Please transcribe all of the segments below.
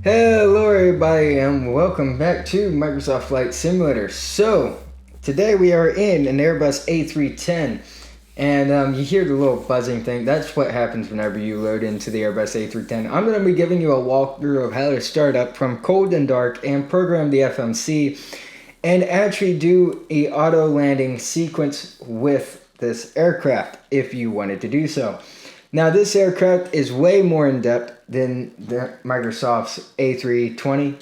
Hello everybody and welcome back to Microsoft Flight Simulator. So, today we are in an Airbus A310 and you hear the little buzzing thing. That's what happens whenever you load into the Airbus A310. I'm going to be giving you a walkthrough of how to start up from cold and dark and program the FMC and actually do a auto landing sequence with this aircraft if you wanted to do so. Now this aircraft is way more in depth than the Microsoft's A320.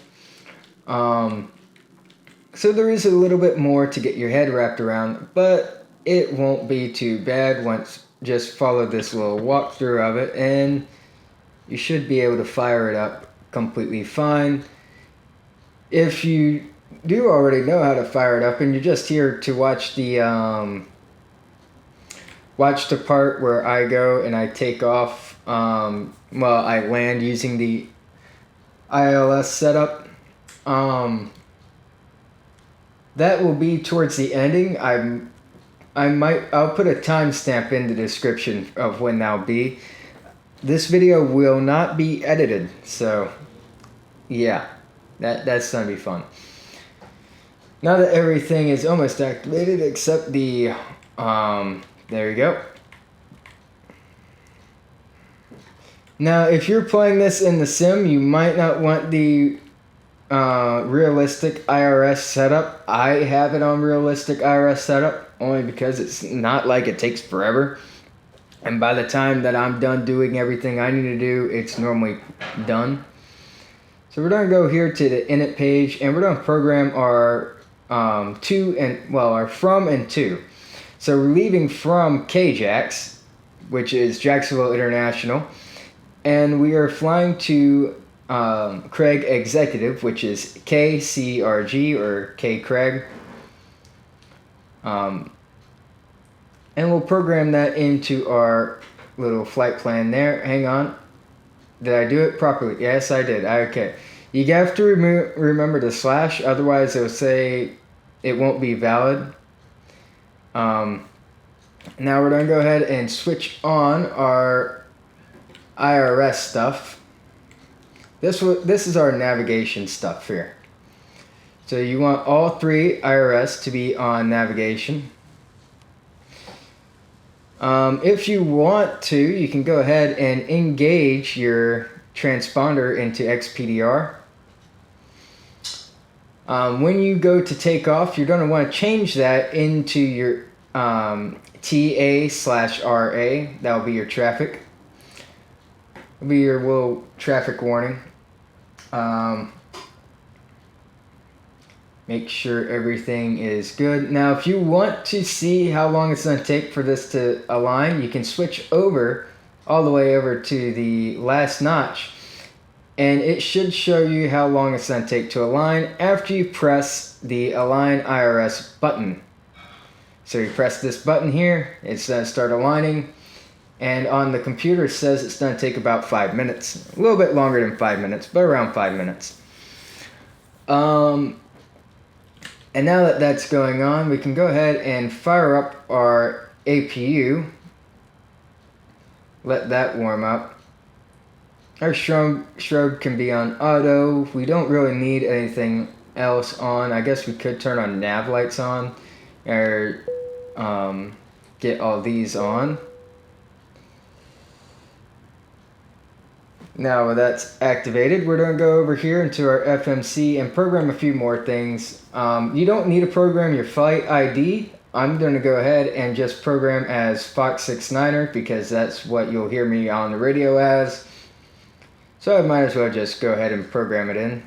So there is a little bit more to get your head wrapped around, but it won't be too bad once just follow this little walkthrough of it and you should be able to fire it up completely fine. If you do already know how to fire it up and you're just here to watch the part where I go and I take off, I land using the ILS setup. That will be towards the ending. I'll put a timestamp in the description of when that'll be. This video will not be edited, so yeah, that's gonna be fun. Now that everything is almost activated except the there you go. Now, if you're playing this in the sim, you might not want the realistic IRS setup. I have it on realistic IRS setup only because it's not like it takes forever. And by the time that I'm done doing everything I need to do, it's normally done. So we're going to go here to the init page and we're going to program our our from and to. So we're leaving from KJAX, which is Jacksonville International, and we are flying to Craig Executive, which is KCRG or K Craig. And we'll program that into our little flight plan there. Hang on. Did I do it properly? Yes, I did. Okay. You have to remember the slash, otherwise it'll say it won't be valid. Now we're going to go ahead and switch on our IRS stuff. This is our navigation stuff here. So you want all three IRS to be on navigation. If you want to, you can go ahead and engage your transponder into XPDR. When you go to take off, you're going to want to change that into your TA/RA. That'll be your traffic. It'll be your little traffic warning. Make sure everything is good. Now, if you want to see how long it's going to take for this to align, you can switch over all the way over to the last notch. And it should show you how long it's going to take to align after you press the Align IRS button. So you press this button here, it's going to start aligning. And on the computer it says it's going to take about 5 minutes. A little bit longer than 5 minutes, but around 5 minutes. And now that that's going on, we can go ahead and fire up our APU. Let that warm up. Our strobe can be on auto. We don't really need anything else on. I guess we could turn our nav lights on or get all these on. Now with that's activated, we're going to go over here into our FMC and program a few more things. You don't need to program your flight ID. I'm going to go ahead and just program as Fox 69er because that's what you'll hear me on the radio as. So I might as well just go ahead and program it in.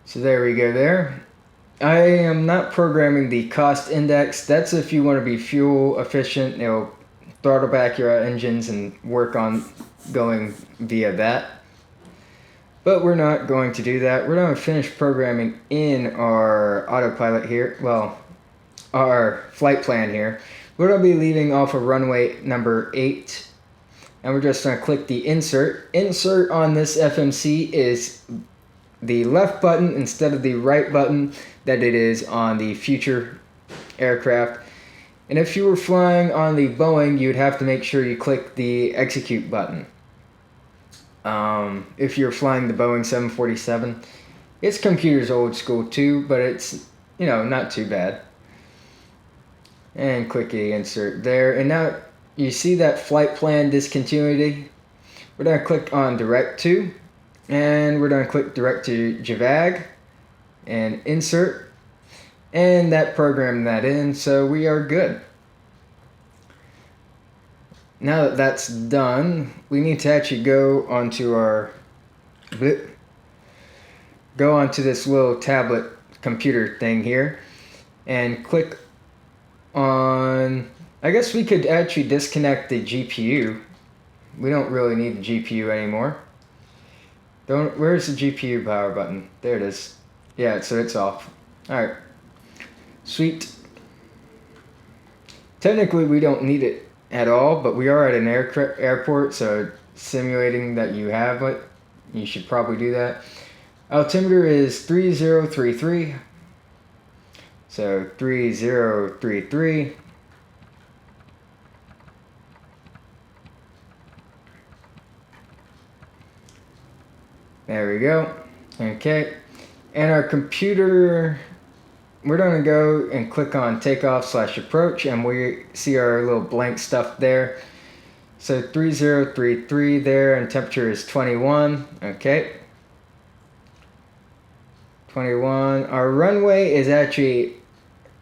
So there we go there. I am not programming the cost index. That's if you want to be fuel efficient. It'll throttle back your engines and work on going via that. But we're not going to do that. We're going to finish programming in our autopilot here. Well, our flight plan here. We're going to be leaving off of runway number 8. And we're just going to click the insert. Insert on this FMC is the left button instead of the right button that it is on the future aircraft. And if you were flying on the Boeing, you'd have to make sure you click the execute button. If you're flying the Boeing 747, its computer's old school too, but it's, not too bad. And click the insert there. And now you see that flight plan discontinuity. We're going to click on direct to, and we're going to click direct to JAVAG and insert, and that programmed that in, so we are good. Now that that's done, we need to actually go onto this little tablet computer thing here and click on, I guess we could actually disconnect the GPU. We don't really need the GPU anymore. Where's the GPU power button? There it is. Yeah, so it's off. Alright. Sweet. Technically we don't need it at all, but we are at an airport, so simulating that you have it, you should probably do that. Altimeter is 3033. So 3033. There we go. Okay. And our computer, we're going to go and click on takeoff/approach, and we see our little blank stuff there. So 3033 there, and temperature is 21. Okay. 21. Our runway is actually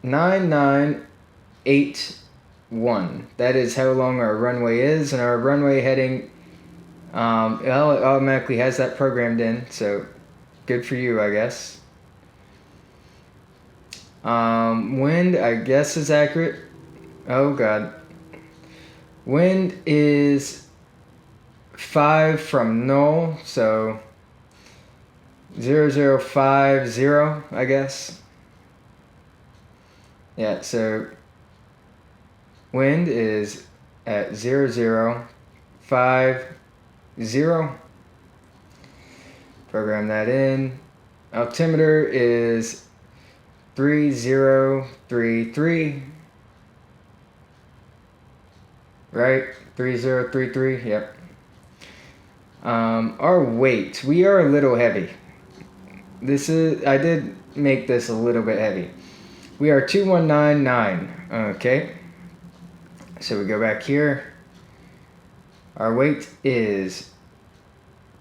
9981. That is how long our runway is, and our runway heading, it automatically has that programmed in, so good for you, I guess. Wind, I guess, is accurate. Oh god. Wind is 5 from null, so 0050, I guess. Yeah, so wind is at 0050. Program that in. Altimeter is 3033. Right? 3033, yep. Our weight, we are a little heavy. I did make this a little bit heavy. We are 2199. Okay. So we go back here. Our weight is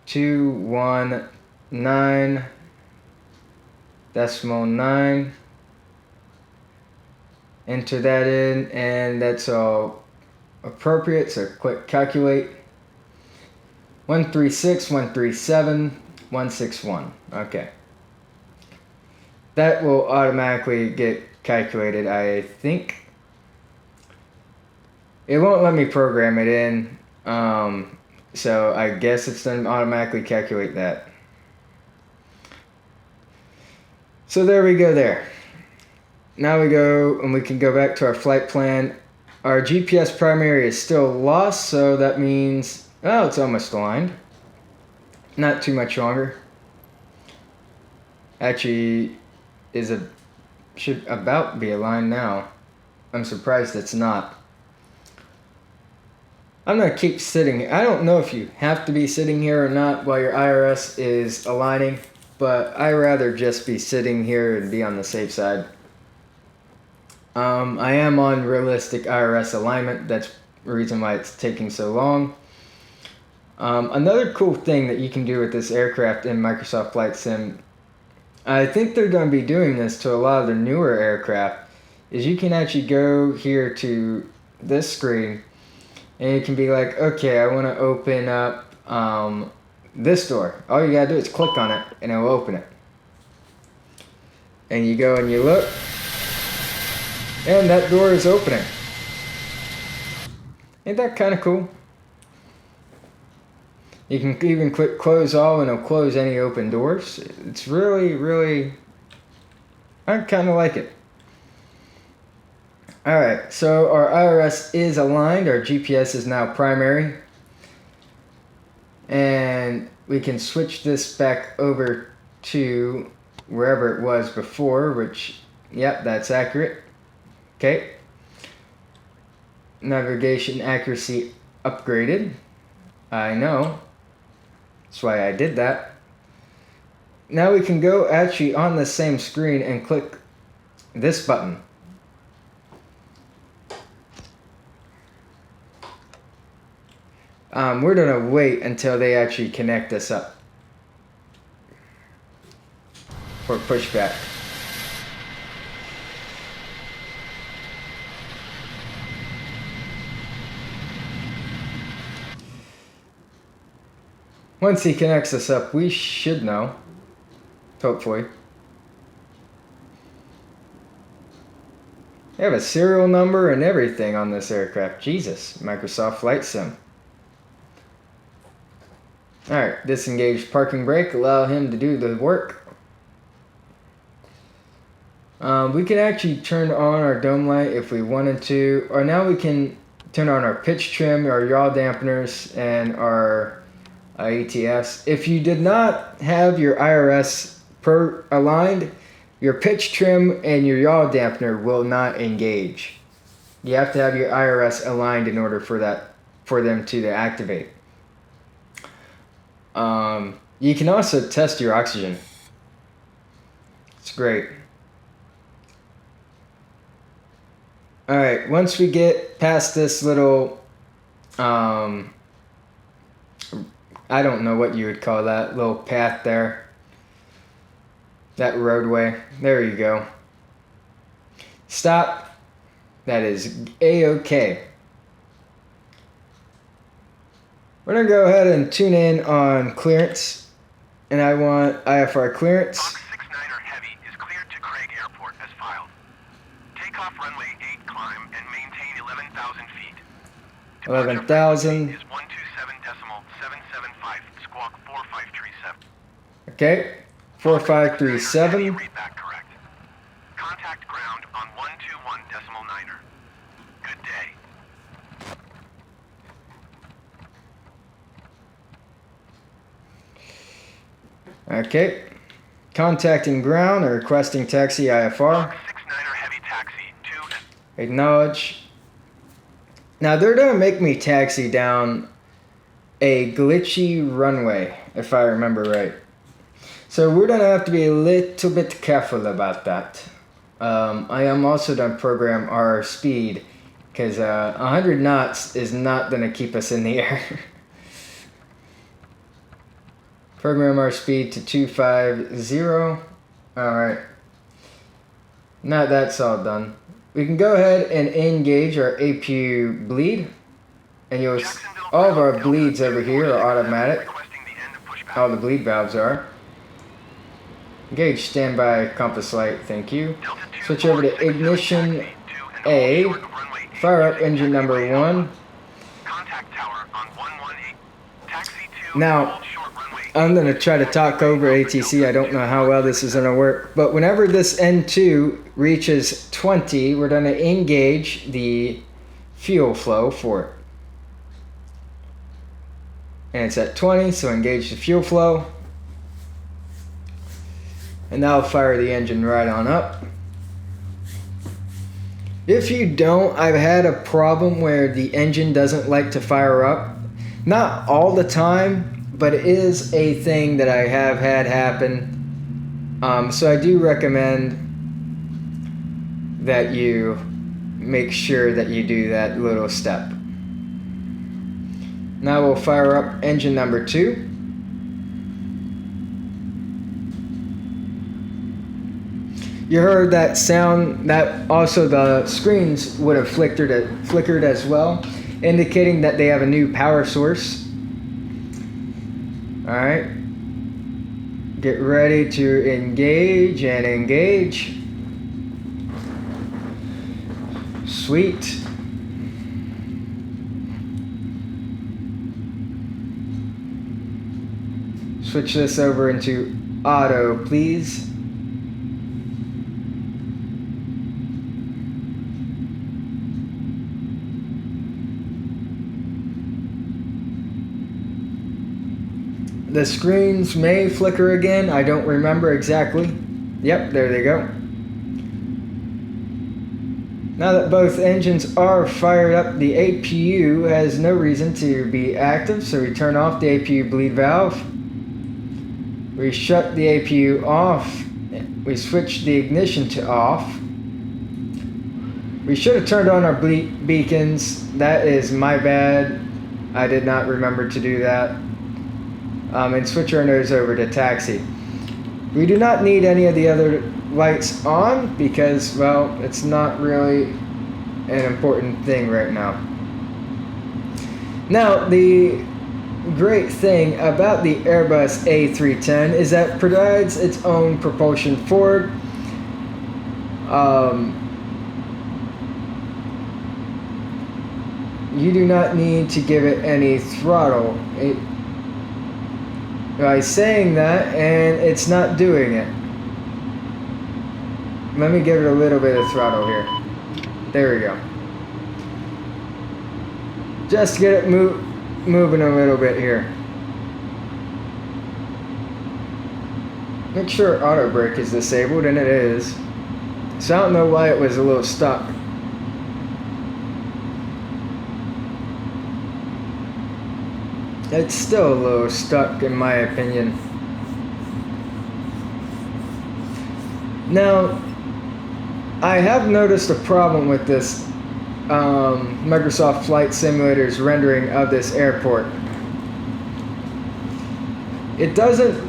219.9. Enter that in, and that's all appropriate. So click calculate. 136, 137, 161. Okay. That will automatically get calculated, I think. It won't let me program it in, so I guess it's going to automatically calculate that. So there we go there. Now we go, and we can go back to our flight plan. Our GPS primary is still lost, so that means, oh, it's almost aligned. Not too much longer. Actually, should about be aligned now. I'm surprised it's not. I'm going to keep sitting. I don't know if you have to be sitting here or not while your IRS is aligning, but I'd rather just be sitting here and be on the safe side. I am on realistic IRS alignment. That's the reason why it's taking so long. Another cool thing that you can do with this aircraft in Microsoft Flight Sim, I think they're going to be doing this to a lot of the newer aircraft, is you can actually go here to this screen, and you can be like, okay, I want to open up this door. All you got to do is click on it, and it'll open it. And you go and you look, and that door is opening. Ain't that kind of cool? You can even click close all, and it'll close any open doors. It's really, really, I kind of like it. Alright, so our IRS is aligned. Our GPS is now primary. And we can switch this back over to wherever it was before, which, yep, that's accurate. Okay. Navigation accuracy upgraded. I know. That's why I did that. Now we can go actually on the same screen and click this button. We're gonna wait until they actually connect us up for pushback. Once he connects us up, we should know, hopefully. They have a serial number and everything on this aircraft. Jesus, Microsoft Flight Sim. Alright, disengage parking brake, allow him to do the work. We can actually turn on our dome light if we wanted to, or now we can turn on our pitch trim, our yaw dampeners, and our ETFs. If you did not have your IRS aligned, your pitch trim and your yaw dampener will not engage. You have to have your IRS aligned in order for them to activate. You can also test your oxygen. It's great. Alright, once we get past this little, I don't know what you would call that little path there. That roadway. There you go. Stop. That is A-OK. We're going to go ahead and tune in on clearance. And I want IFR clearance. Fox 69er Heavy is cleared to Craig Airport as filed. Takeoff runway 8 climb and maintain 11,000 feet. 11,000. Is 127.775 squawk 4537. Okay. 4537. Read that correct. Contact ground on 121.9er. Good day. Okay. Contacting ground or requesting taxi IFR. Fox 69er Heavy taxi 2. Acknowledge. Now they're going to make me taxi down a glitchy runway, if I remember right. So we're going to have to be a little bit careful about that. I am also going to program our speed, because 100 knots is not going to keep us in the air. Program our speed to 250. Alright. Now that's all done. We can go ahead and engage our APU bleed. And you'll all of our bleeds over here are automatic. All the bleed valves are. Engage standby compass light, thank you. Switch over to ignition A. Fire up engine number 1. Now, I'm going to try to talk over ATC. I don't know how well this is going to work. But whenever this N2 reaches 20, we're going to engage the fuel flow for it. And it's at 20, so engage the fuel flow. And that'll fire the engine right on up. If you don't, I've had a problem where the engine doesn't like to fire up. Not all the time, but it is a thing that I have had happen. So I do recommend that you make sure that you do that little step. Now we'll fire up engine number 2. You heard that sound, that also the screens would have flickered as well, indicating that they have a new power source. Alright. Get ready to engage and engage. Sweet. Switch this over into auto, please. The screens may flicker again. I don't remember exactly. Yep, there they go. Now that both engines are fired up, the APU has no reason to be active, so we turn off the APU bleed valve. We shut the APU off. We switched the ignition to off. We should have turned on our beacons. That is my bad. I did not remember to do that. And switch our nose over to taxi. We do not need any of the other lights on because, well, it's not really an important thing right now. Now, the great thing about the Airbus A310 is that it provides its own propulsion forward. You do not need to give it any throttle. By saying that, and it's not doing it. Let me give it a little bit of throttle here. There we go. Just get it moving a little bit here. Make sure auto brake is disabled, and it is. So I don't know why it was a little stuck. It's still a little stuck in my opinion. Now, I have noticed a problem with this Microsoft Flight Simulator's rendering of this airport. It doesn't,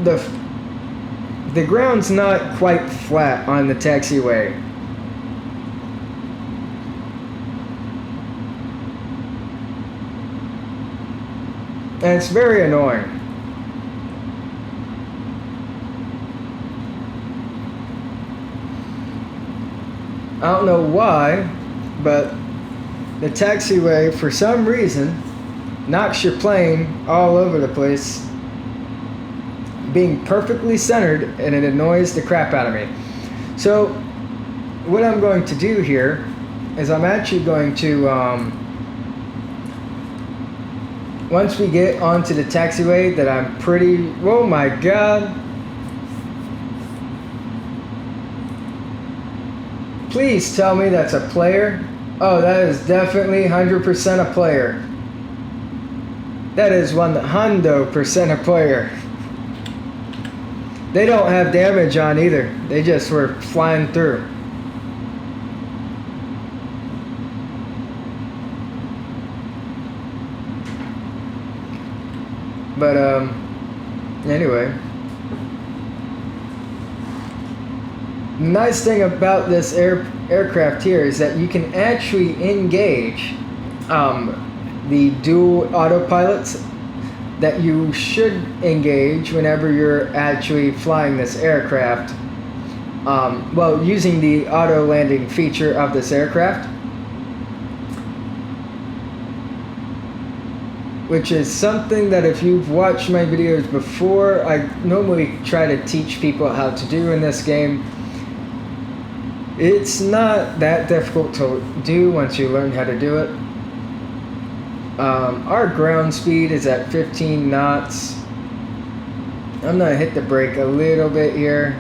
the ground's not quite flat on the taxiway. And it's very annoying. I don't know why, but the taxiway, for some reason, knocks your plane all over the place, being perfectly centered, and it annoys the crap out of me. So, what I'm going to do here is I'm actually going to, once we get onto the taxiway that I'm pretty, oh my god. Please tell me that's a player. Oh, that is definitely 100% a player. That is 100% a player. They don't have damage on either. They just were flying through. But anyway, the nice thing about this aircraft here is that you can actually engage the dual autopilots that you should engage whenever you're actually flying this aircraft. Well, using the auto landing feature of this aircraft, which is something that if you've watched my videos before, I normally try to teach people how to do in this game. It's not that difficult to do once you learn how to do it. Our ground speed is at 15 knots. I'm gonna hit the brake a little bit here,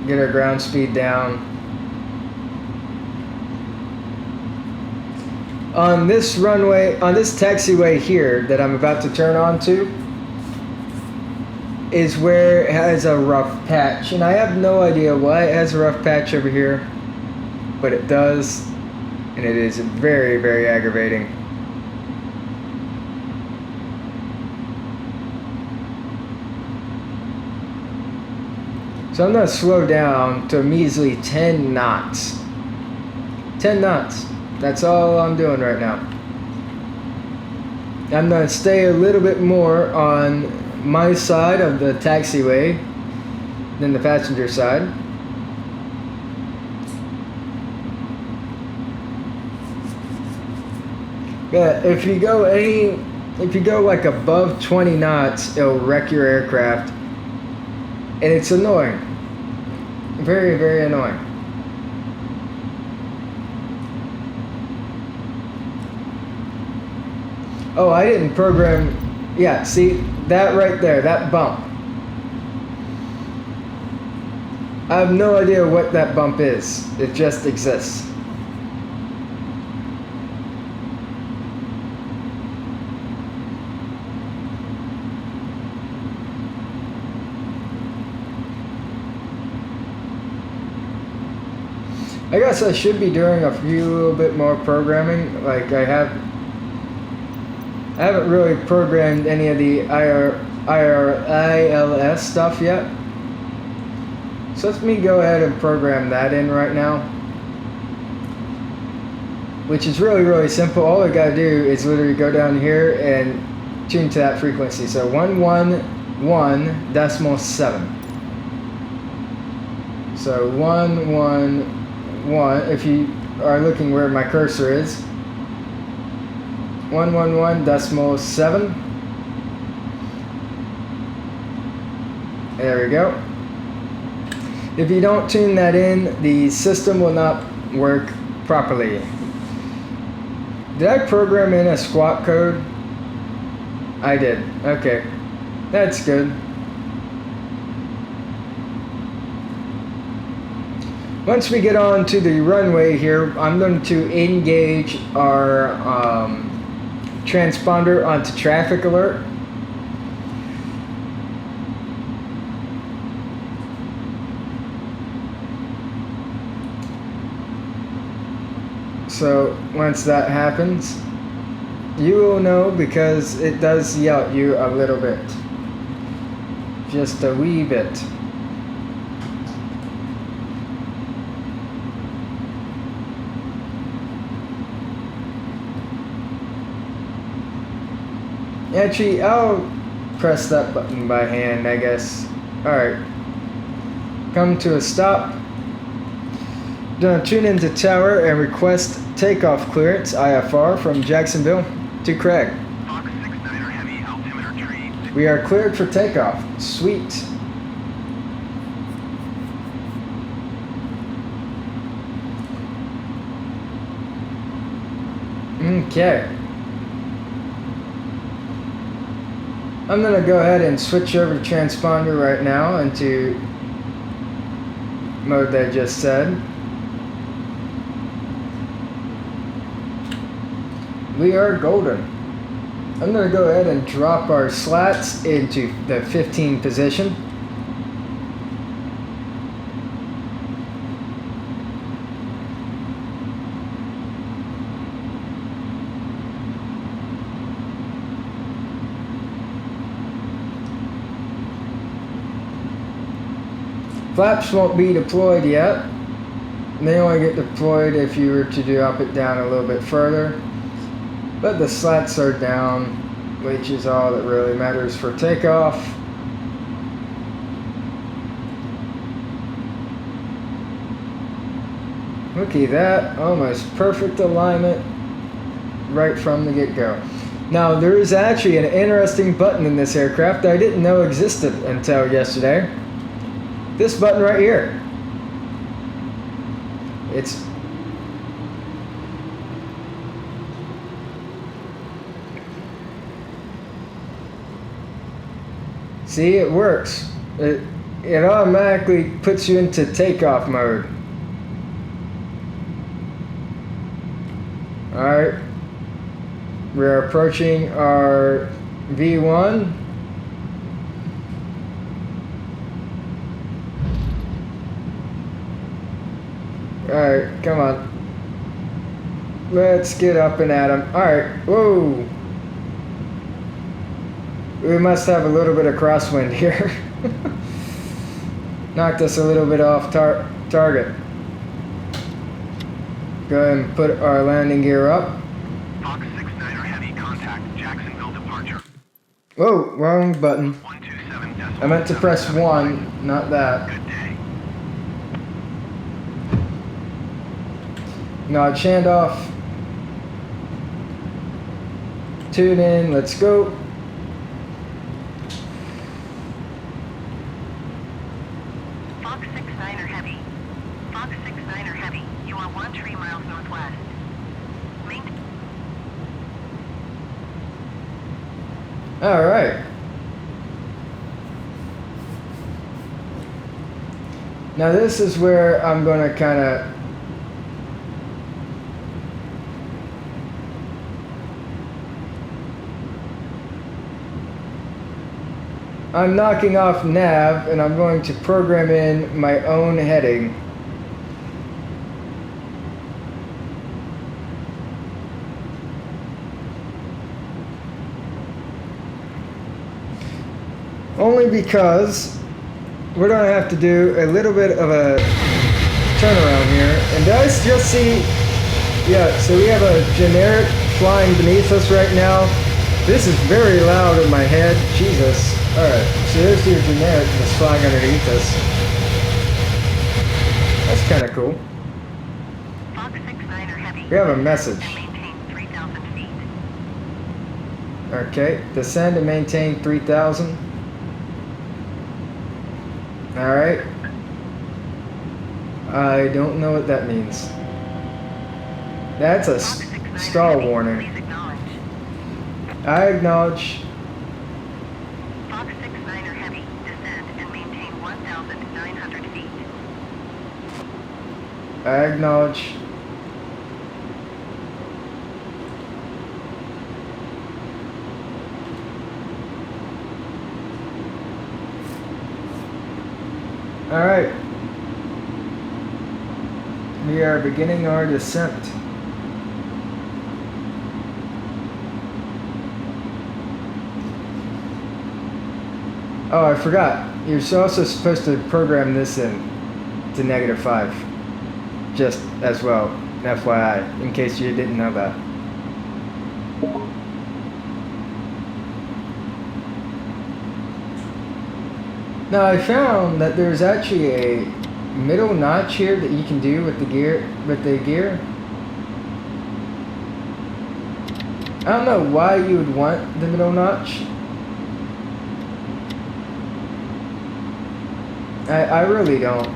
get our ground speed down. On this runway, on this taxiway here that I'm about to turn onto, is where it has a rough patch, and I have no idea why it has a rough patch over here, but it does, and it is very, very aggravating. So I'm going to slow down to a measly 10 knots. 10 knots. That's all I'm doing right now. I'm going to stay a little bit more on my side of the taxiway than the passenger side. But if you go like above 20 knots, it'll wreck your aircraft. And it's annoying. Very, very annoying. Oh, I didn't program. Yeah, see that right there, that bump. I have no idea what that bump is. It just exists. I guess I should be doing a few little bit more programming. Like I haven't really programmed any of the ILS stuff yet. So let me go ahead and program that in right now. Which is really, really simple. All I gotta do is literally go down here and tune to that frequency. So 111.7. So 111, if you are looking where my cursor is, 111.7. There we go. If you don't tune that in, the system will not work properly. Did I program in a squawk code? I did. Okay. That's good. Once we get on to the runway here, I'm going to engage our transponder onto traffic alert. So once that happens, you will know because it does yell at you a little bit. Just a wee bit. Actually, I'll press that button by hand, I guess. Alright. Come to a stop. Gonna tune into tower and request takeoff clearance, IFR, from Jacksonville to Craig. Fox 69er Heavy, altimeter tree. We are cleared for takeoff. Sweet. Okay. I'm gonna go ahead and switch over to transponder right now into mode that I just said. We are golden. I'm going to go ahead and drop our slats into the 15 position. Flaps won't be deployed yet. They only get deployed if you were to drop it down a little bit further. But the slats are down, which is all that really matters for takeoff. Looky that, almost perfect alignment right from the get-go. Now there is actually an interesting button in this aircraft that I didn't know existed until yesterday. This button right here. It's see, it works. It automatically puts you into takeoff mode. Alright. We're approaching our V1. Alright, come on. Let's get up and at him. Alright, whoa. We must have a little bit of crosswind here. Knocked us a little bit off target. Go ahead and put our landing gear up. Fox 69er Heavy, contact Jacksonville departure. Whoa, wrong button. 127.7. I meant to press 1, not that. Good day. Notch handoff. Tune in, let's go. Fox 69er Heavy. Fox 69er Heavy. You are 13 miles northwest. Alright. Now this is where I'm going to kind of I'm knocking off nav and I'm going to program in my own heading. Only because we're going to have to do a little bit of a turnaround here. And guys, just see, yeah, so we have a generic flying beneath us right now. This is very loud in my head. Jesus. Alright, so there's your generic that's flying underneath us. That's kind of cool. Fox 69er heavy. We have a message. And maintain 3,000 feet. Okay, descend and maintain 3,000. Alright. I don't know what that means. That's a Fox 69er stall heavy, warning. please acknowledge. I acknowledge. Fox 69er heavy. Descend and maintain 1,900 feet. I acknowledge. Alright. We are beginning our descent. Oh, I forgot. You're also supposed to program this in to -5. Just as well, FYI, in case you didn't know that. Now I found that there's actually a middle notch here that you can do with the gear. I don't know why you would want the middle notch. I really don't.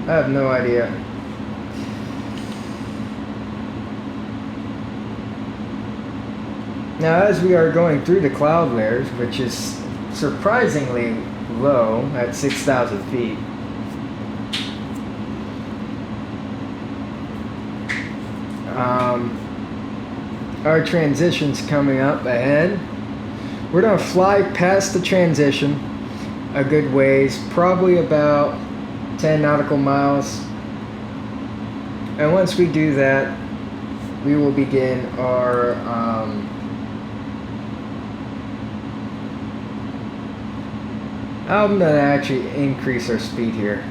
I have no idea. Now as we are going through the cloud layers, which is surprisingly low at 6,000 feet, our transition's coming up ahead. We're gonna fly past the transition a good ways, probably about 10 nautical miles. And once we do that, we will begin our I'm gonna actually increase our speed here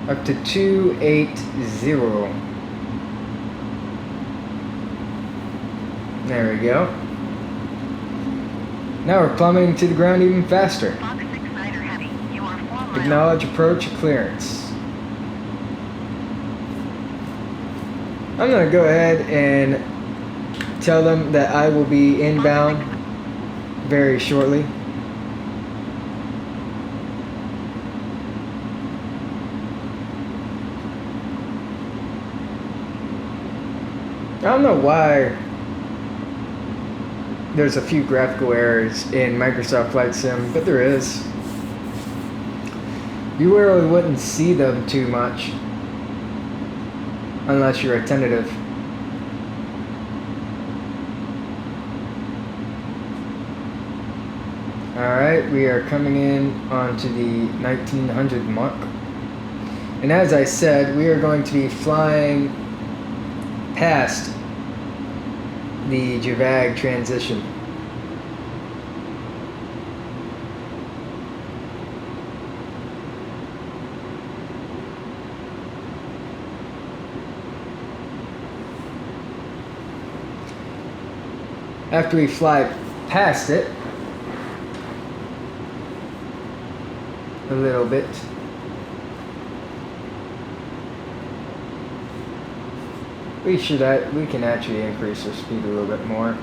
up to 280. There we go. Now we're plummeting to the ground even faster. Fox 69er heavy. You are 4 miles. Acknowledge approach clearance. I'm gonna go ahead and tell them that I will be inbound very shortly. I don't know why there's a few graphical errors in Microsoft Flight Sim, but there is. You really wouldn't see them too much unless you're attentive. Alright, we are coming in onto the 1900 mark. And as I said, we are going to be flying past the JVAG transition. After we fly past it a little bit, we can actually increase our speed a little bit more.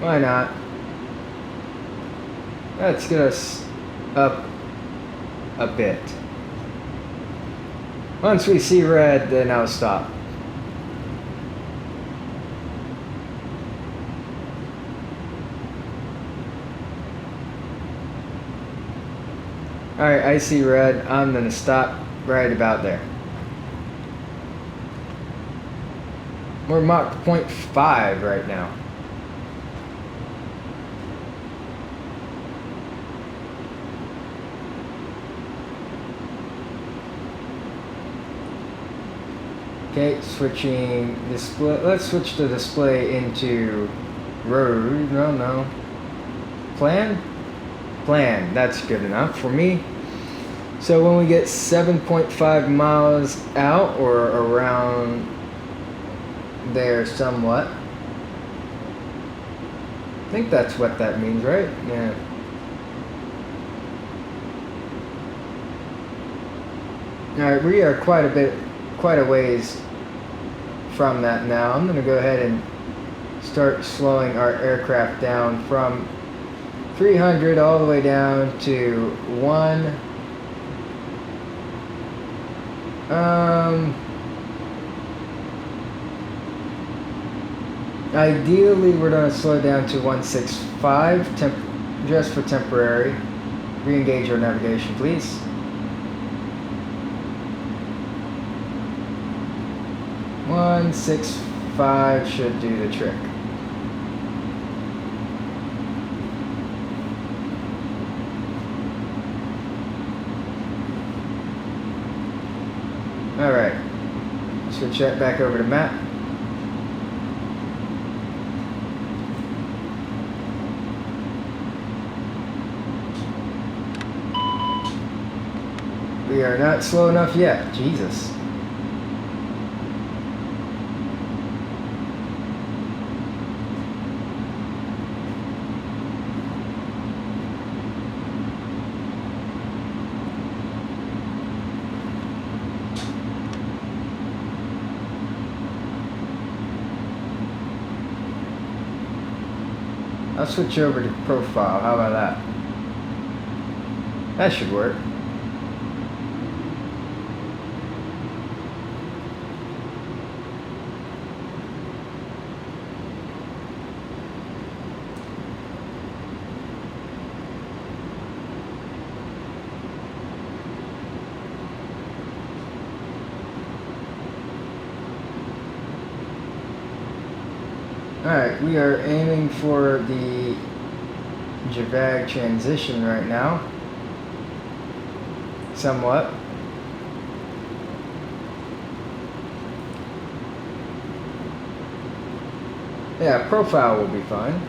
Why not? Let's get us up a bit. Once we see red, then I'll stop. Alright, I see red. I'm gonna stop right about there. We're Mach 0.5 right now. Okay, switching display. Let's switch the display into road. No. Plan? Plan. That's good enough for me. So when we get 7.5 miles out or around there somewhat. I think that's what that means, right? Yeah. Alright, we are quite a ways from that now. I'm going to go ahead and start slowing our aircraft down from 300 all the way down to 1. Ideally, we're going to slow down to 165 just for temporary. Re-engage our navigation, please. One 165 should do the trick. Alright, switch that back over to map. We are not slow enough yet, Jesus. I'll switch over to profile. How about that? That should work. Alright, we are aiming for the JVAG transition right now. Somewhat. Yeah, profile will be fine.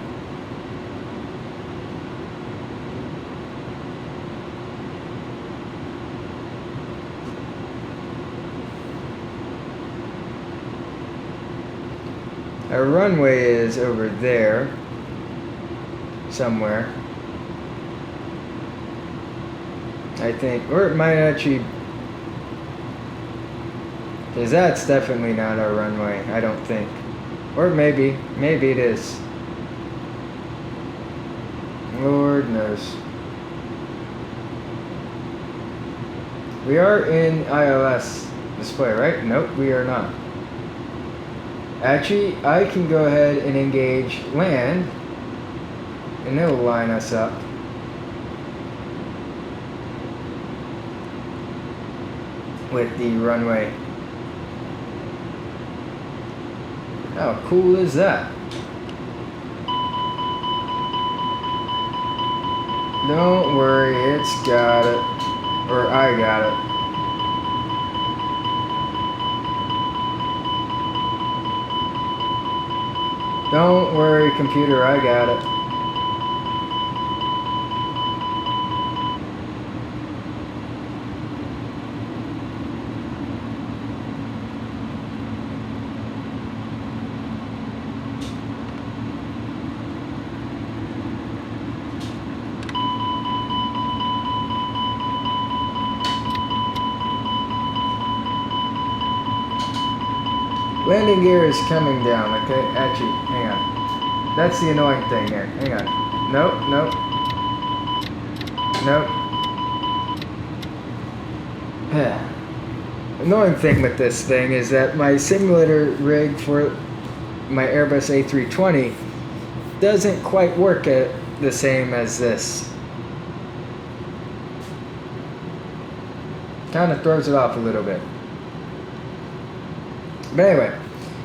Our runway is over there somewhere, I think, or it might actually, because that's definitely not our runway, I don't think, or maybe it is. Lord knows. We are in ILS display, right? Nope, we are not. Actually, I can go ahead and engage land, and it'll line us up. With the runway. How cool is that? Don't worry, it's got it. Or I got it. Don't worry, computer, I got it. Landing gear is coming down, okay? Actually, hang on. That's the annoying thing here. Hang on. Nope, nope. Nope. Annoying thing with this thing is that my simulator rig for my Airbus A320 doesn't quite work the same as this. Kind of throws it off a little bit. But anyway,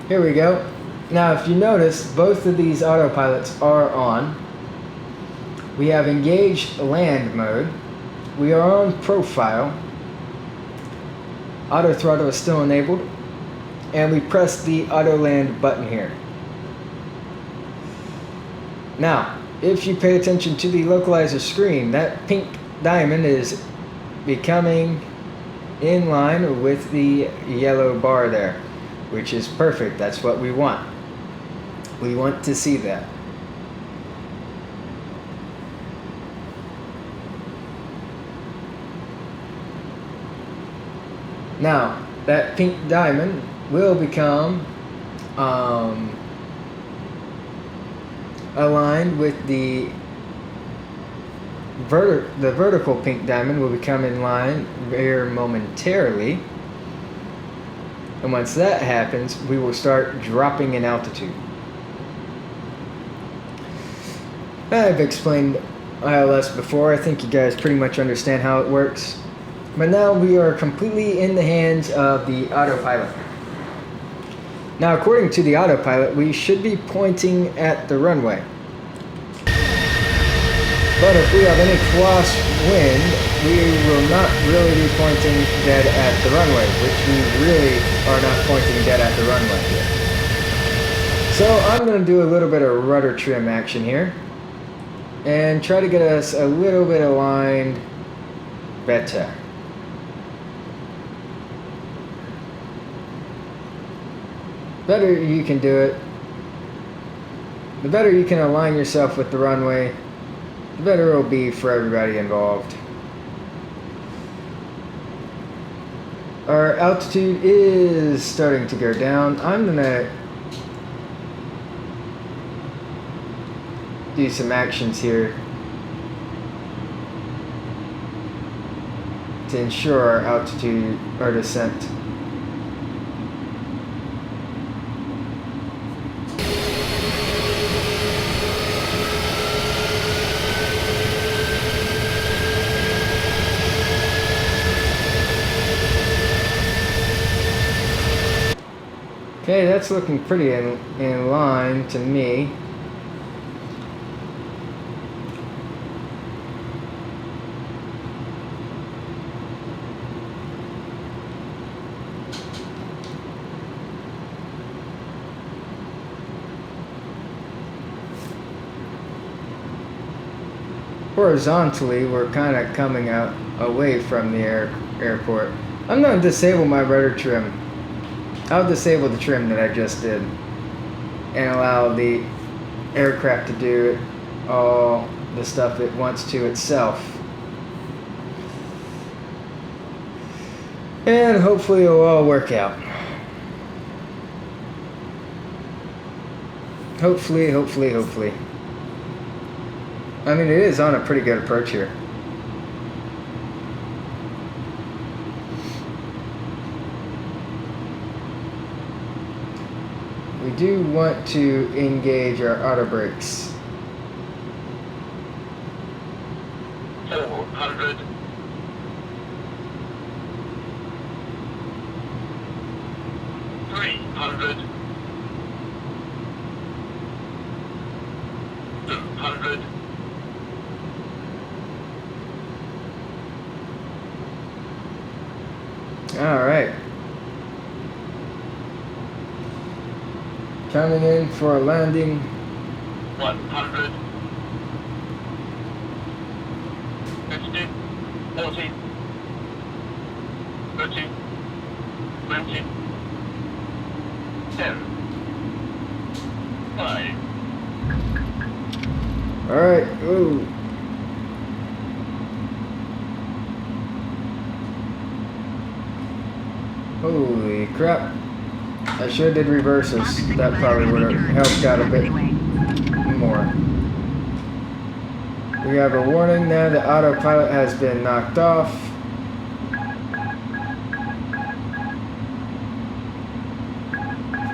here we go. Now, if you notice, both of these autopilots are on. We have engaged land mode. We are on profile. Auto throttle is still enabled. And we press the auto land button here. Now, if you pay attention to the localizer screen, that pink diamond is becoming in line with the yellow bar there, which is perfect. That's what we want. We want to see that. Now, that pink diamond will become aligned with the vertical pink diamond will become in line very momentarily. And once that happens, we will start dropping in altitude. I've explained ILS before. I think you guys pretty much understand how it works. But now we are completely in the hands of the autopilot. Now, according to the autopilot, we should be pointing at the runway. But if we have any crosswind, we will not really be pointing dead at the runway, which we really are not pointing dead at the runway here. So I'm going to do a little bit of rudder trim action here and try to get us a little bit aligned better. Better you can do it, the better you can align yourself with the runway, the better it'll be for everybody involved. Our altitude is starting to go down. I'm gonna do some actions here to ensure our altitude or descent. Okay, that's looking pretty in line to me. Horizontally, we're kind of coming out away from the airport. I'm going to disable my rudder trim. I'll disable the trim that I just did and allow the aircraft to do all the stuff it wants to itself. And hopefully it'll all work out. Hopefully. I mean, it is on a pretty good approach here. We do want to engage our auto brakes. 400. 300. 200. All right. Coming in for a landing. 100. 50. 40. 30. 20. 10. 5. All right. Ooh. Holy crap. I should have did reverses. That probably would have helped out a bit more. We have a warning now. The autopilot has been knocked off.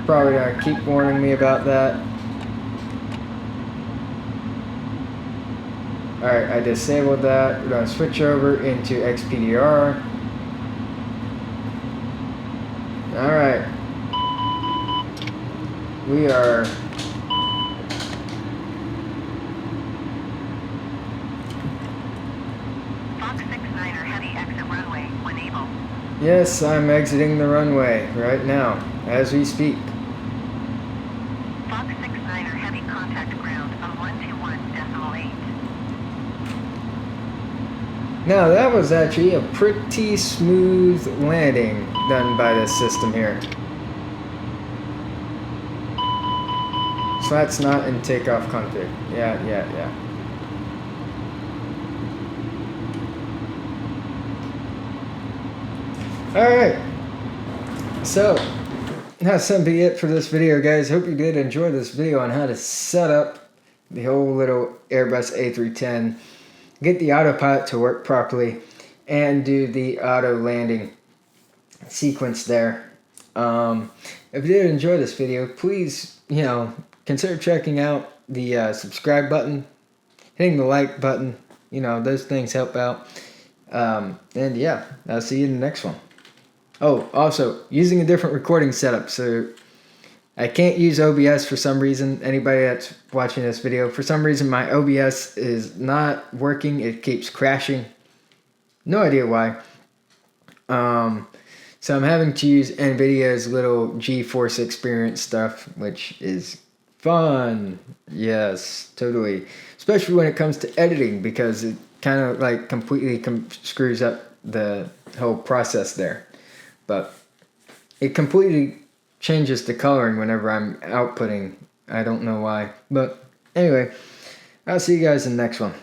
Probably gonna keep warning me about that. Alright, I disabled that. We're gonna switch over into XPDR. Alright. We are Fox 69er heavy exit runway when able. Yes, I'm exiting the runway right now, as we speak. Fox 69er heavy contact ground on 121.0 Now that was actually a pretty smooth landing done by this system here. So that's not in takeoff config. Yeah. Alright. So, that's gonna be it for this video, guys. Hope you did enjoy this video on how to set up the whole little Airbus A310, get the autopilot to work properly, and do the auto landing sequence there. If you did enjoy this video, please, consider checking out the subscribe button, hitting the like button. Those things help out. And yeah, I'll see you in the next one. Oh, also, using a different recording setup. So I can't use OBS for some reason. Anybody that's watching this video, for some reason my OBS is not working. It keeps crashing. No idea why. So I'm having to use NVIDIA's little GeForce Experience stuff, which is fun. Yes, totally. Especially when it comes to editing, because it kind of like completely screws up the whole process there. But it completely changes the coloring whenever I'm outputting. I don't know why. But anyway, I'll see you guys in the next one.